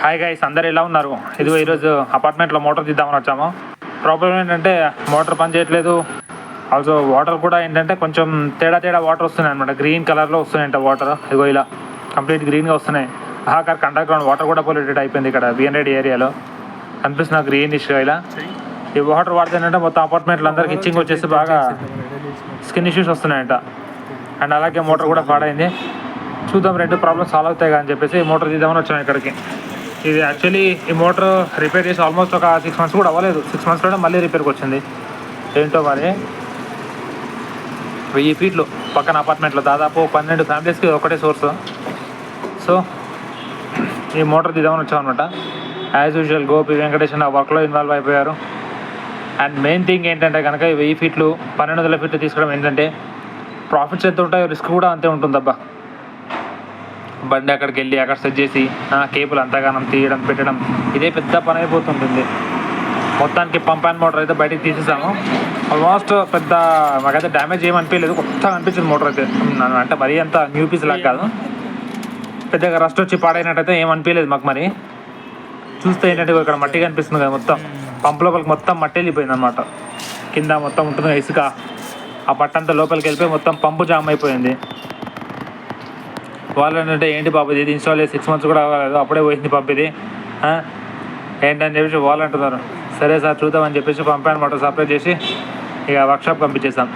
Hi guys, అందరు ఎలా ఉన్నారు? ఇదిగో ఈరోజు అపార్ట్మెంట్లో మోటార్ తీద్దామని వచ్చాము. ప్రాబ్లం ఏంటంటే మోటార్ పని చేయట్లేదు. ఆల్సో వాటర్ కూడా ఏంటంటే కొంచెం తేడా వాటర్ వస్తున్నాయి అనమాట. గ్రీన్ కలర్లో వస్తున్నాయంట వాటర్. ఇదిగో ఇలా కంప్లీట్ గ్రీన్గా వస్తున్నాయి. ఆహాకర్ అండర్ గ్రౌండ్ వాటర్ కూడా పొల్యూటెడ్ అయిపోయింది ఇక్కడ బిఎన్ ఏరియాలో. కనిపిస్తున్న గ్రీనిష్గా ఇలా ఈ వాటర్ వాడితే ఏంటంటే మొత్తం అపార్ట్మెంట్లో అందరికి ఇచ్చింగ్ వచ్చేసి బాగా స్కిన్ ఇష్యూస్ వస్తున్నాయంట. అండ్ అలాగే మోటార్ కూడా పాడైంది. చూద్దాం, రెండు ప్రాబ్లమ్స్ సాల్వ్ అవుతాయి అని చెప్పేసి ఈ మోటార్ తీద్దామని వచ్చాము ఇక్కడికి. ఇది యాక్చువల్లీ ఈ మోటార్ రిపేర్ చేసి ఆల్మోస్ట్ ఒక 6 months కూడా అవ్వలేదు. 6 monthsలోనే మళ్ళీ రిపేర్కి వచ్చింది. ఏంటో మరి 1000 feet పక్కన అపార్ట్మెంట్లో దాదాపు 12 ఫ్యామిలీస్కి ఒకటే సోర్స్. సో ఈ మోటార్ తీద్దామని వచ్చామన్నమాట. యాజ్ యూజువల్ గోపి వెంకటేష్ ఆ వర్క్లో ఇన్వాల్వ్ అయిపోయారు. అండ్ మెయిన్ థింగ్ ఏంటంటే కనుక ఈ 1000 feet 1200 feet తీసుకోవడం ఏంటంటే ప్రాఫిట్స్ ఎంత ఉంటాయో రిస్క్ కూడా అంతే ఉంటుందబ్బా. బండి అక్కడికి వెళ్ళి అక్కడ సెట్ చేసి కేబుల్ అంతగానం తీయడం పెట్టడం ఇదే పెద్ద పని అయిపోతుంటుంది. మొత్తానికి పంప్ అండ్ మోటార్ అయితే బయటికి తీసేసాము. ఆల్మోస్ట్ పెద్ద మాకైతే డ్యామేజ్ ఏమనిపించలేదు. కొత్తగా అనిపించింది మోటార్ అయితే. అంటే మరీ అంత న్యూ పీస్ లాగా కాదు, పెద్దగా రస్ట్ వచ్చి పాడైనట్టయితే ఏమనిపించలేదు మాకు. మరి చూస్తే ఏంటంటే ఇక్కడ మట్టి కనిపిస్తుంది కదా, మొత్తం పంప్ లోపలికి మొత్తం మట్టి వెళ్ళిపోయింది అనమాట. కింద మొత్తం ఉంటుంది ఇసుక, ఆ పట్టంతా లోపలికి వెళ్ళిపోయి మొత్తం పంపు జామ్ అయిపోయింది. వాళ్ళు ఏంటంటే ఏంటి బాబు ఇది ఇన్స్టాల్ చేసి 6 months కూడా అవ్వలేదు, అప్పుడే పోయింది పంప్ ఇది ఏంటని చెప్పేసి వాళ్ళు అంటున్నారు. సరే సార్ చూద్దామని చెప్పేసి పంప్ అండ్ మోటార్ సప్లై చేసి ఇక వర్క్షాప్ పంపించేసాం.